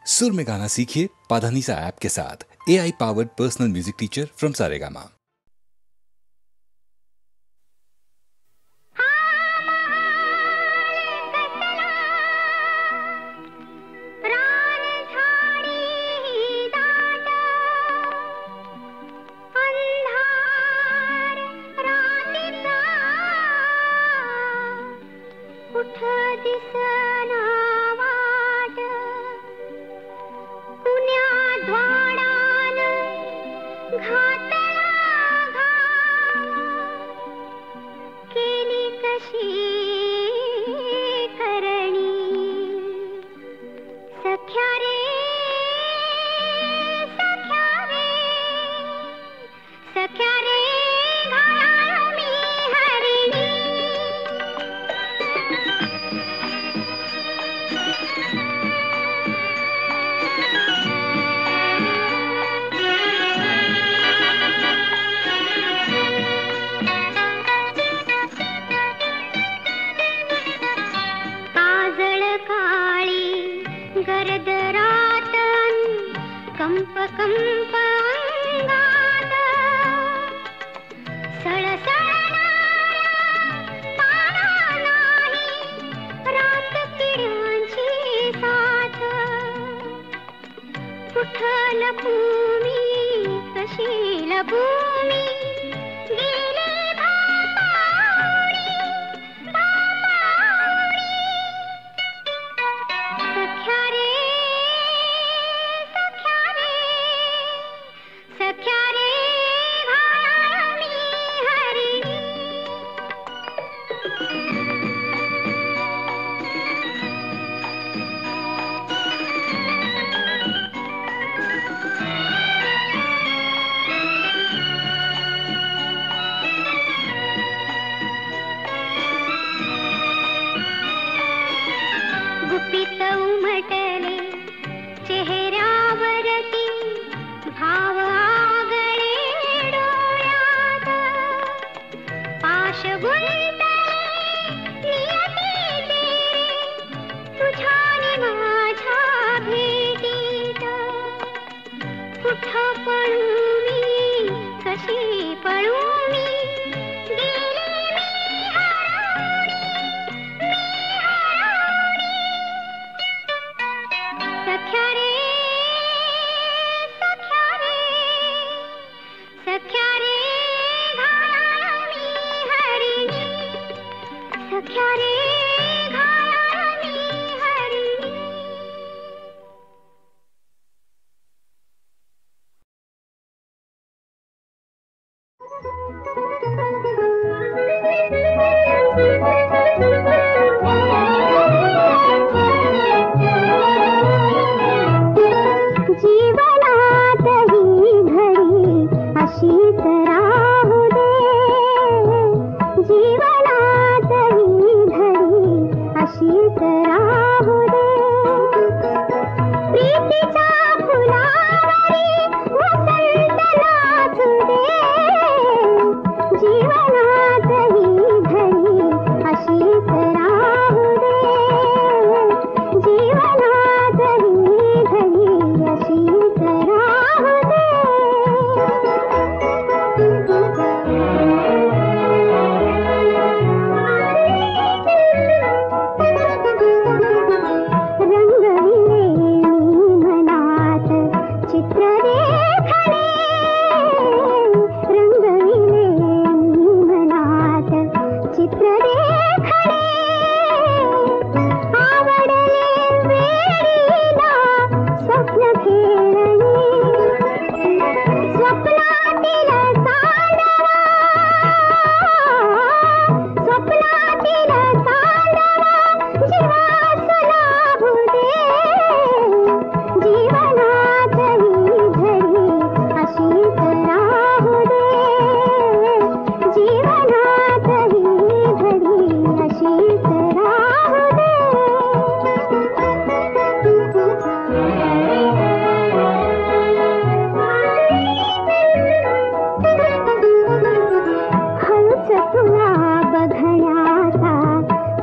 सुर में गाना सीखिए पाधानीसा ऐप के साथ। AI powered personal music teacher from Saregama.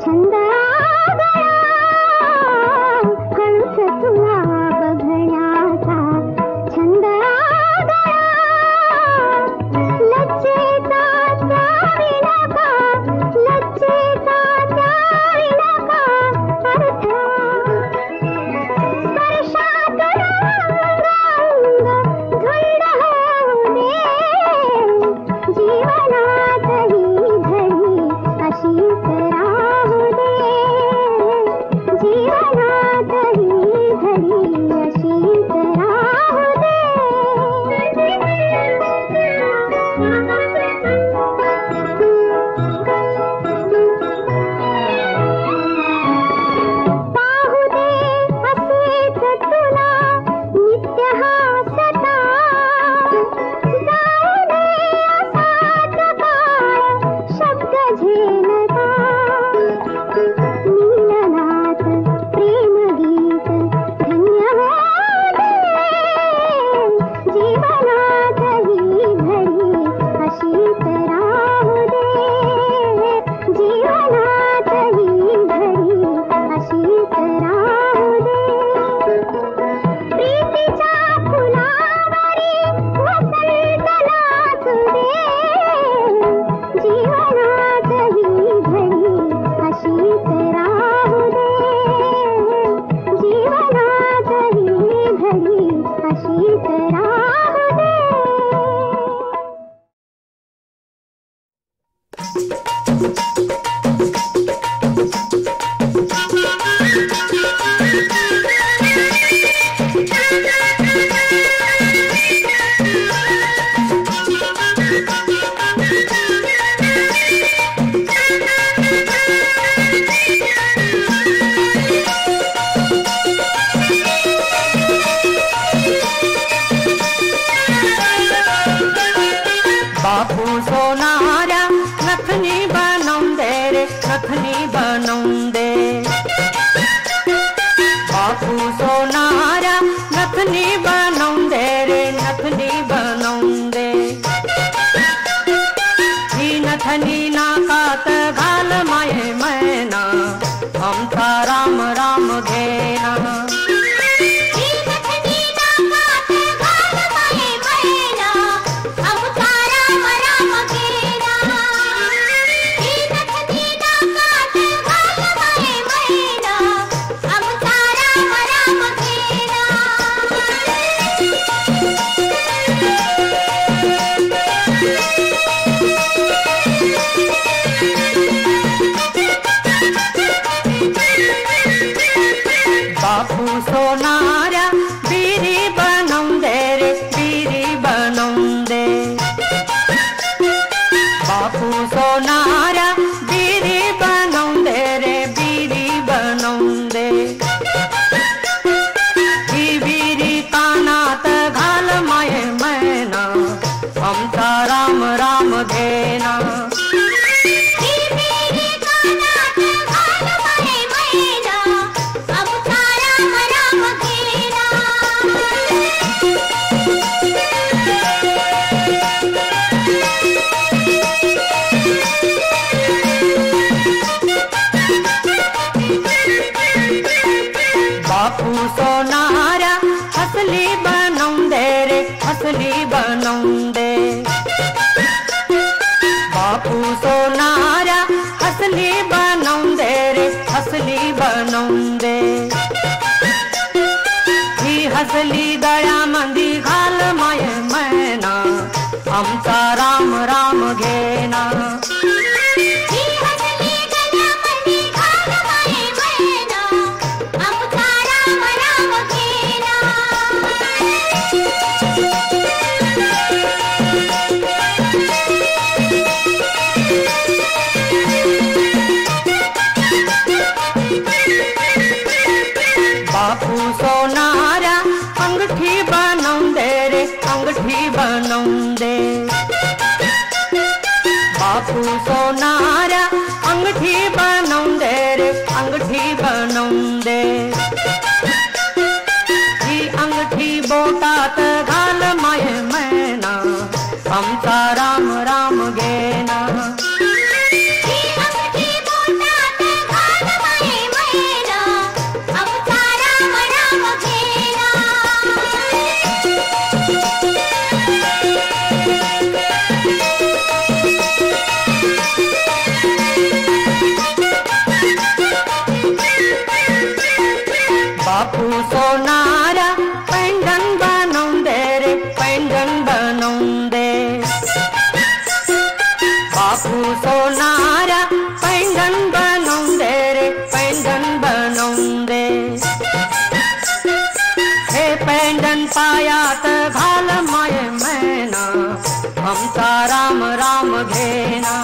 छंद नथनी बनवंदे बापू सोनारा नथनी बनवंदे रे नथनी बनवंदे ही नथनी नाकात घाल माये मैना आमचा राम राम घेना बापू सोनारा बीरी बनवंदे रे बीरी बनवंदे बापू सोनारा बीरी बनवंदे रे बीरी बनवंदे ही बीरी कानात घाल माये मैना आमचा राम राम घेना बापू सोनारा असली बनवंदे रे असली बनवंदे बापू सोनारा असली बनवंदे रे असली बनवंदे ही हसली दया मंदी घाल माये मैना आमचा राम राम घेना बापू सोनारा अंगठी बनवंदे रे अंगठी बनवंदे बापू सोनारा अंगठी बनवंदे रे अंगठी बनवंदे ही अंगठी बोटात घाल माये मैना आमचा राम राम घेना बापू सोनारा पैंजन बनवंदे रे पैंजन बनवंदे बापू सोनारा पैंजन बनवंदे रे पैंजन बनवंदे हे पैंजन पायात घाल माये मैना आमचा राम राम घेना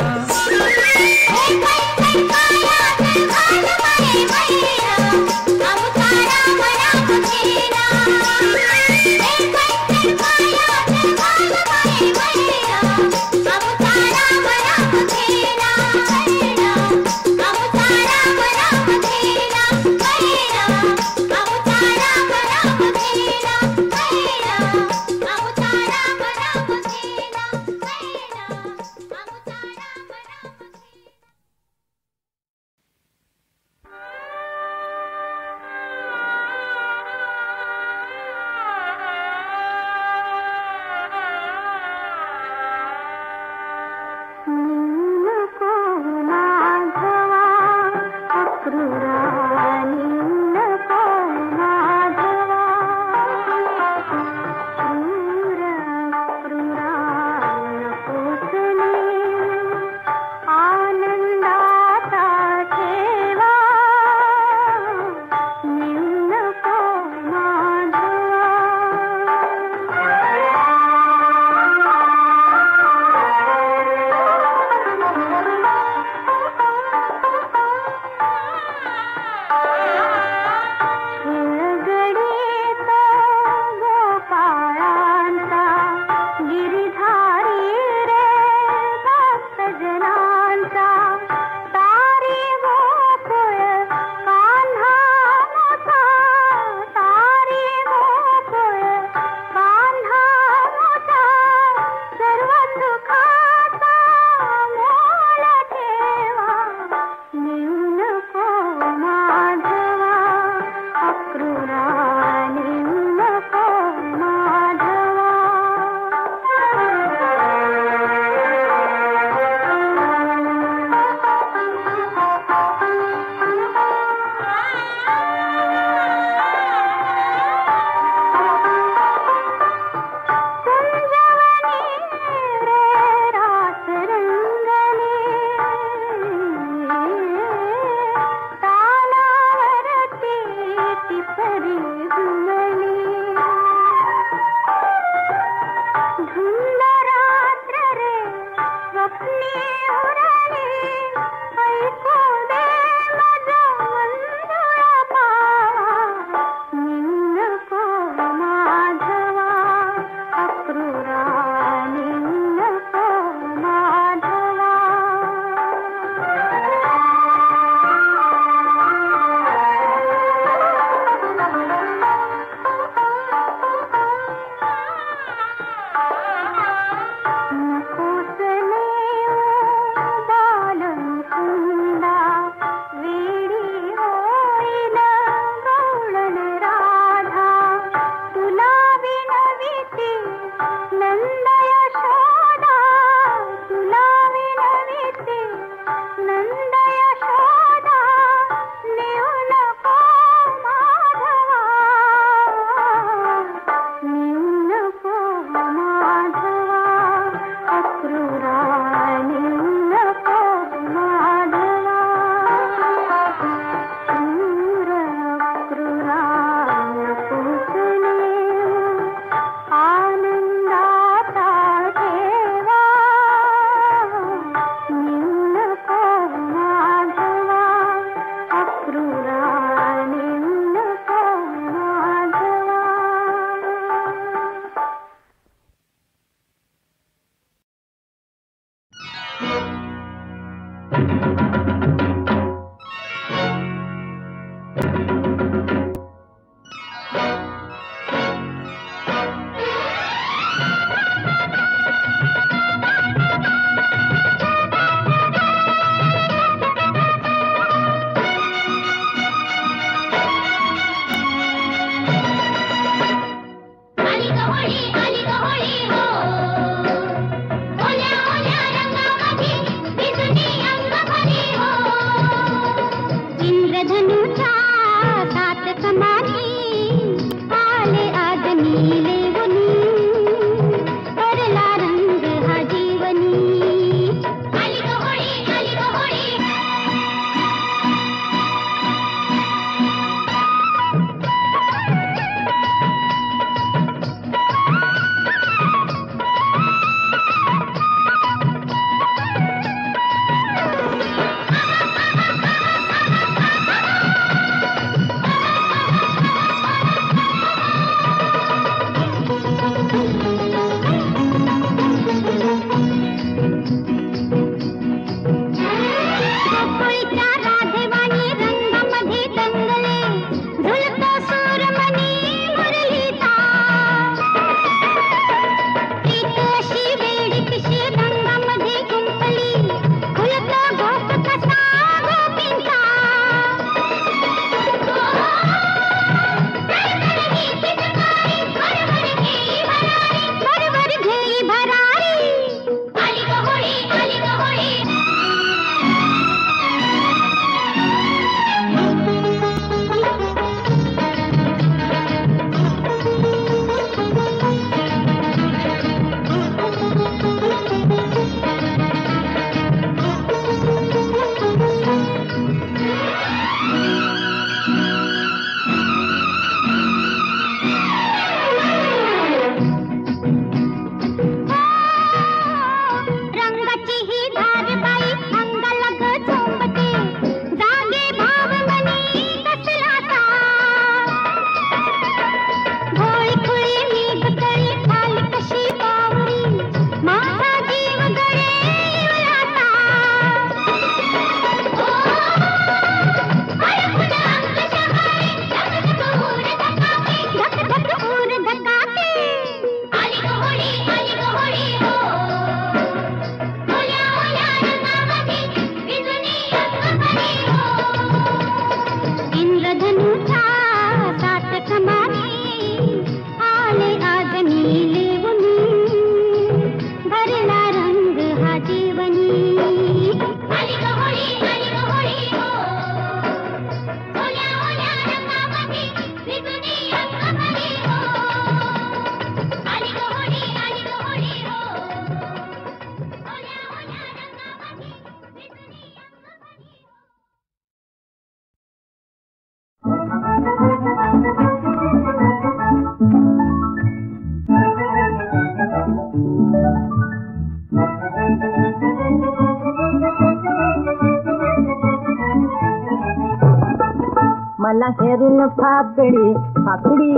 मला हेरून फाकडी फाकडी,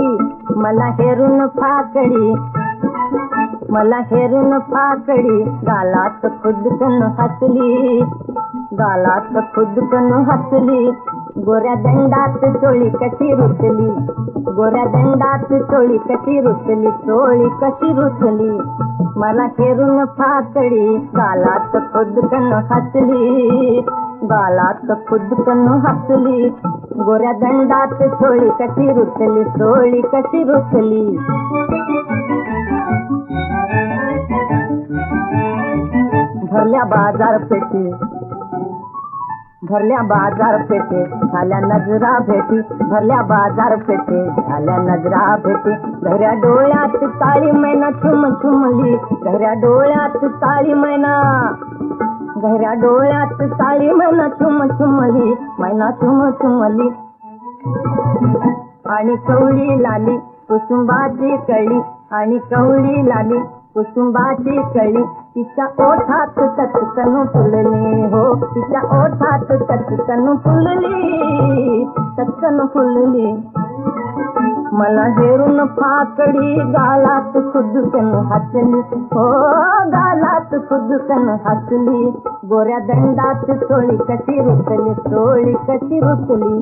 मला हेरून फाकडी, मला हेरून फाकडी, गालात खुदकन हसली, गालात खुदकन हसली, गोऱ्या दंडात चोळी कशी रुतली, गोऱ्या दंडात चोळी कशी रुतली, चोळी कशी रुतली, मला हेरून फाकडी, गालात खुदकन हसली, गालात खुदकन हसली, गोऱ्या दंडात चोळी कशी रुतली, चोळी कशी रुतली. भरल्या बाजारपेठी, भरल्या बाजारपेठी, झाल्या नजरा भेटी, भरल्या बाजारपेठी, झाल्या नजरा भेटी, घऱ्या डोळ्यात काळी मैना छुम छुमली, घऱ्या डोळ्यात काळी मैना, घऱ्या डोळ्यात काळी मैना छुम छुमली, मैना छुम छुमली, आणि कवळी लाली कुसुंबाची कळी, आणि कवळी लाली कुसुंबाची कळी, तिच्या ओठात चटकन फुलली, हो तिच्या ओठात चटकन फुलली, चटकन फुलली, मला हेरून फाकडी, गालात खुदकन हसली, हो गालात खुदकन हसली, गोऱ्या दंडात चोळी कशी रुतली, चोळी कशी रुतली.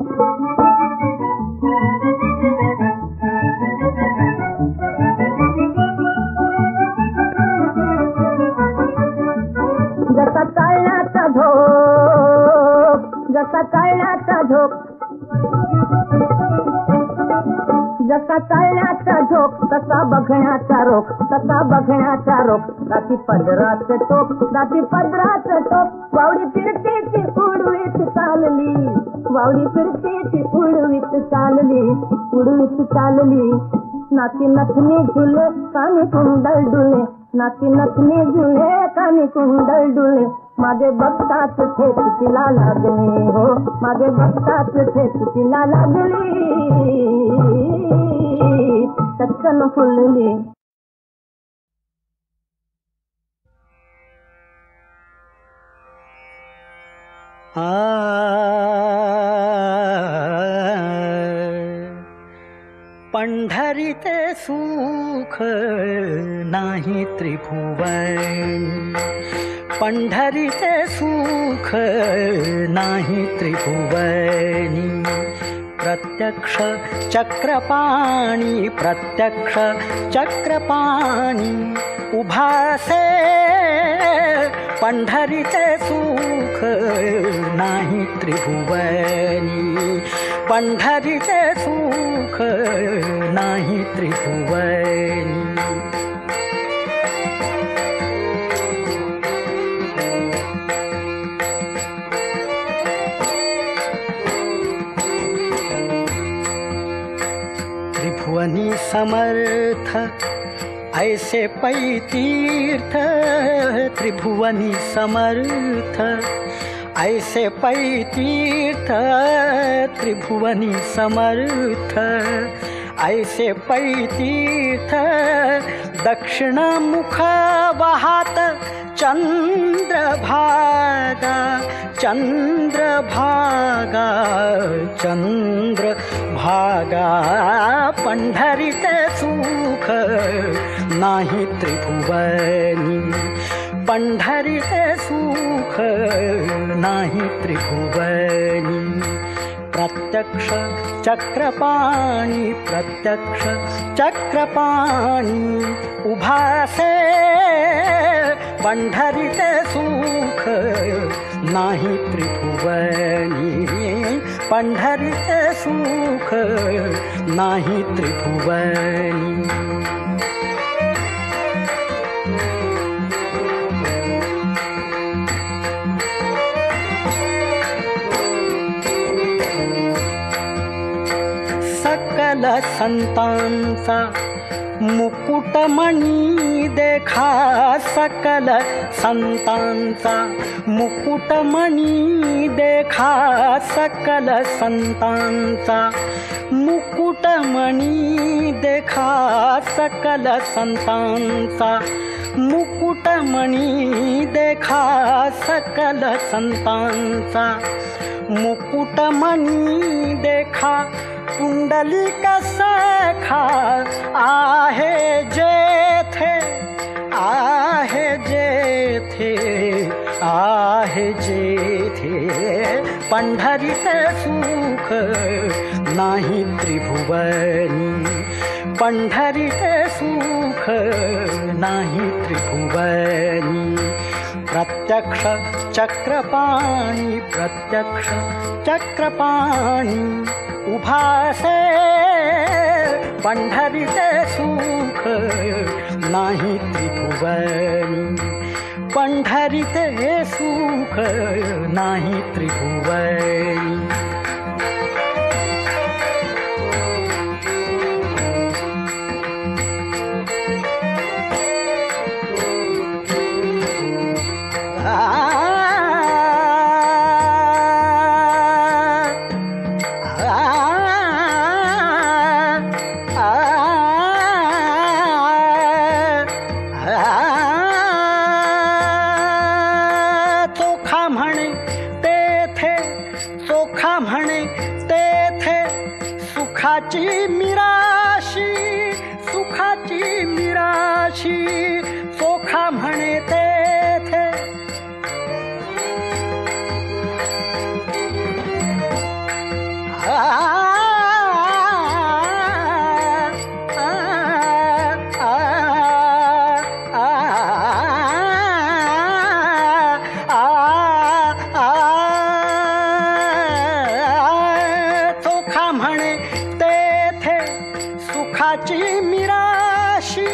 जसा चालण्याचा झोप, जसा चालण्याचा झोप, जसा चालण्याचा झोप, तसा बघण्याचा रोख, तसा बघण्याचा रोख, राती पदराचं टोप, राती पदराचं टोप, वावडी फिरते ती उडवीत चालली, वावडी फिरते ती उडवीत चालली, उडवीत चालली, नाती नथनी झुले कानी कुंडल डुले, नाती नथनी झुले कानी कुंडल डुले, मागे बघताच थेट तिला लागली, हो मागे बघताच थेट तिला लागली, चटकन फुलली. पंढरीते सुख नाही त्रिभुवन, पंढरीते सुख नाही त्रिभुवनी, प्रत्यक्ष चक्रपाणी, प्रत्यक्ष चक्रपाणी, उभासे पंढरीचे सुख नाही त्रिभुवनी, पंढरीचे सुख नाही त्रिभुवनी. त्रिभुवनी समर्थ ऐसे पै तीर्थ, त्रिभुवनी समर्थ ऐसे पै तीर्थ, त्रिभुवनी समर्थ ऐसे पै तीर्थ, दक्षिण मुख वाहात चंद्रभागा, चंद्रभागा, चंद्रभागा, पंढरीते सुख नाही त्रिभुवनी, पंढरीते सुख नाही त्रिभुवनी, प्रत्यक्ष चक्रपाणी, प्रत्यक्ष चक्रपाणी, उभासे पंढरीते सुख नाही त्रिभुवनी, पंढरीते सुख नाही त्रिभुवनी. सकल संतांचा मुकुटमणी देखा, सकल संतांचा मुकुटमणी देखा, सकल संतांचा मुकुटमणी देखा, सकल संतांचा मुकुटमणी देखा, सकल संतांचा मुकुटमणि देखा कुंडलिक सखा आहे जेथे आहे जेथे आहे जेथे पंढरीचे सुख नाही त्रिभुवनी पंढरीचे सुख नाही त्रिभुवनी प्रत्यक्ष चक्रपाणी प्रत्यक्ष चक्रपाणी उभासे पंढरीचे सुख नाही त्रिभुवनी पंढरीचे सुख नाही त्रिभुवनी सुखाची मिराशी सुखाची मिराशी सोखा म्हणे तेथे सुखाची मिराशी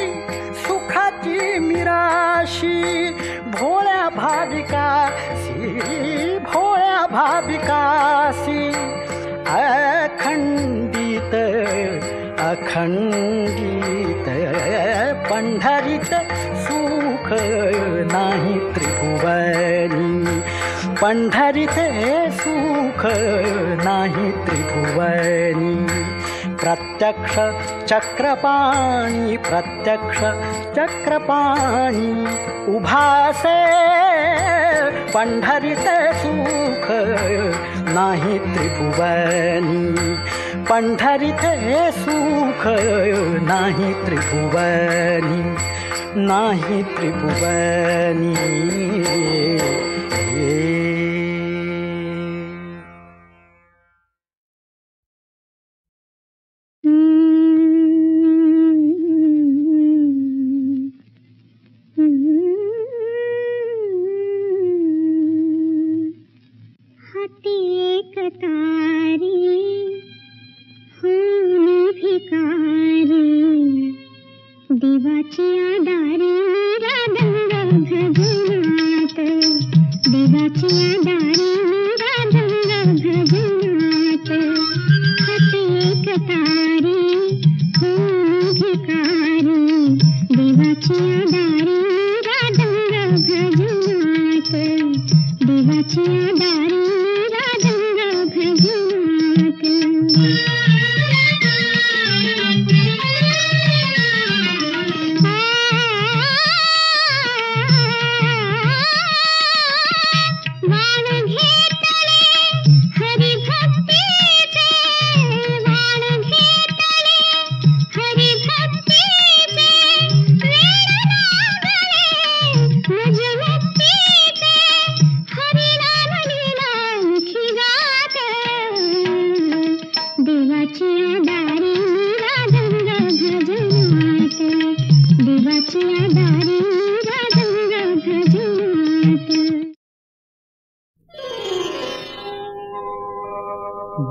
सुखाची मिराशी भोळ्या भाविकासी अखंडित अखंडित पंढरीत सुख नाही त्रिभुवनी पंढरीत सुख नाही त्रिभुवनी प्रत्यक्ष चक्रपाणी प्रत्यक्ष चक्रपाणी उभासे पंढरीचे सुख नाही त्रिभुवनी पंढरीचे सुख नाही त्रिभुवनी नाही त्रिभुवनी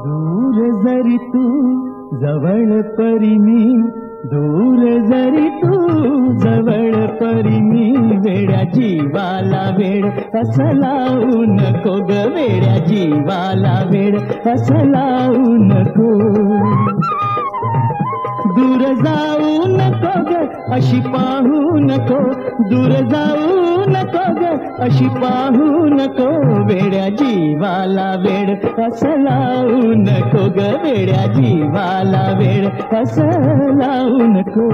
दूर जरी तू जवळ परी मी दूर जरी तू जवळ परी मी वेड्या जीवाला वेड असं लावू नको ग वेड्या जीवाला वेड असं लावू नको दूर जाऊ नको ग अशी पाहू नको दूर जाऊ नको ग अशी पाहू नको वेड्या जीवाला वेड असं लावू नको ग वेड्या जीवाला वेड असं लावू नको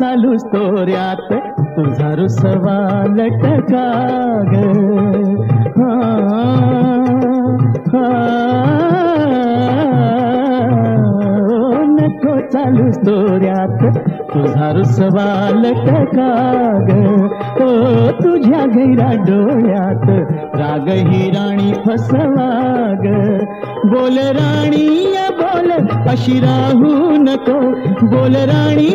चालूस तोऱ्यात तुझा रुसवा लटका ग नको चालूस तोऱ्यात तुझा रुसवा लटका ग तुझ्या गैरा डोळ्यात राग ही राणी फसवा ग बोल राणी बोल अशी राहू नको बोल राणी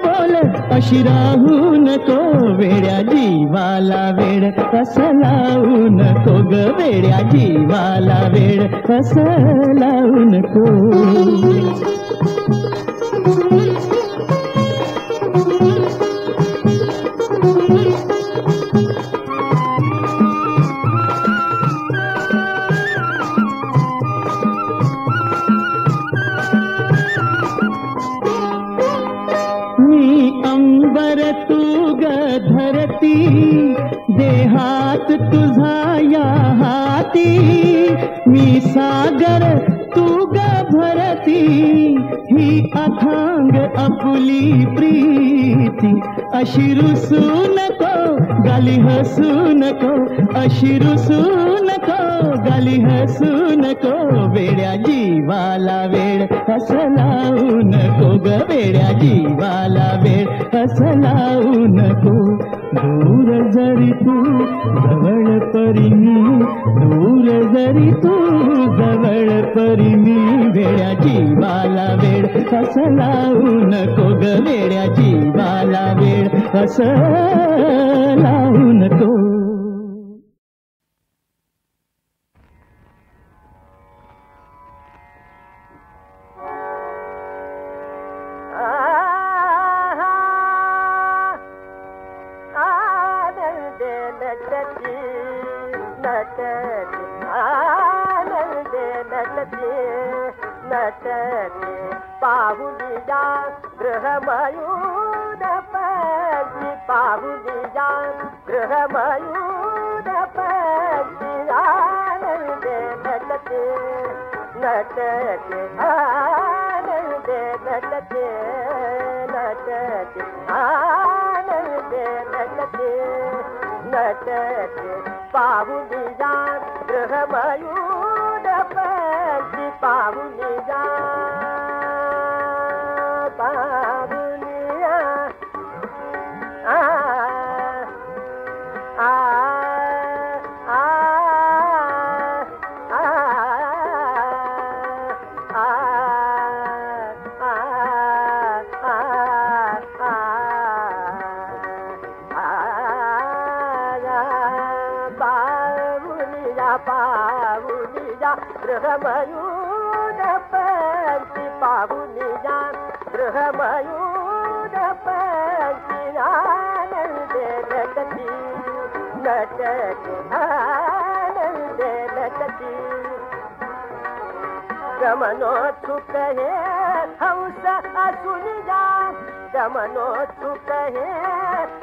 बोल अशी राहू नको वेड्या जीवाला वेड असं लावू नको ग वेड्या जीवाला वेड असं लावू नको तू ग धरती देहात तुझा या हाती मी सागर तू ग भरती ही अथांग आपुली प्रीती अशी रुसू नको गाली हसू नको अशी रुसू नको गाली हसू नको वेड्या जीवाला वेड असं लावू नको ग वेड्या जीवाला वेड असं लावू नको दूर जरी तू जवळ परी मी दूर जरी तू जवळ परी मी वेड्या जीवाला वेड असं लावू नको ग वेड्या जीवाला वेड असं लावू नको पाहुलिया गृहमयूर पंची पाहुलिया गृहमयूर पंची आनंदे नटते नटते आनंदे नटते नटते आनंदे नटते नटते पाहुलिया गृहमयूर पंची पाहुलिया पाहुलिया पाहुलिया गृहमयूर पंची पाहुलिया गृहमयूर पंची आनंदे नटती नटती आनंदे नटती गमनोत्सुक हे हंस असून जा गमनोत्सुक हे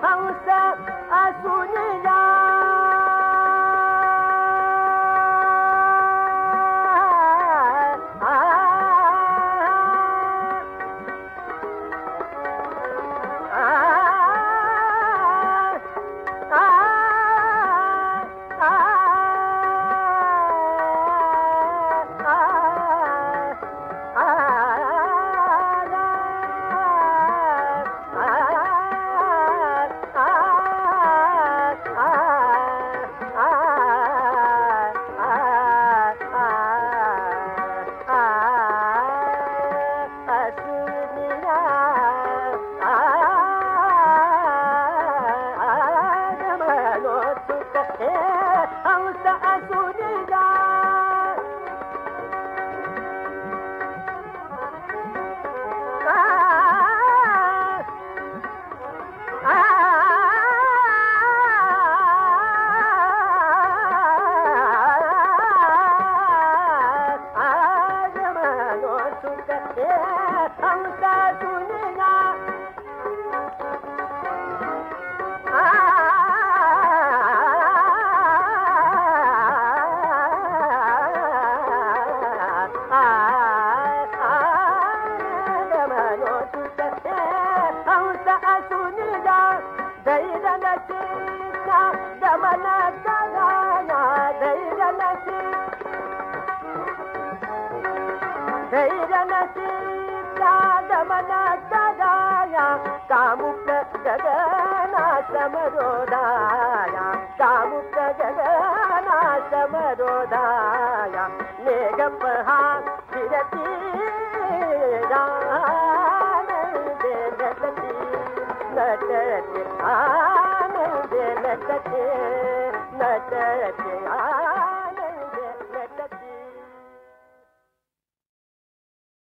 हंस असून जा कामुक गगना समरोधाया कामुक गगना समरोधाया मेघपहा फिरती आनंदे नटती नटते आनंदे नटते नटते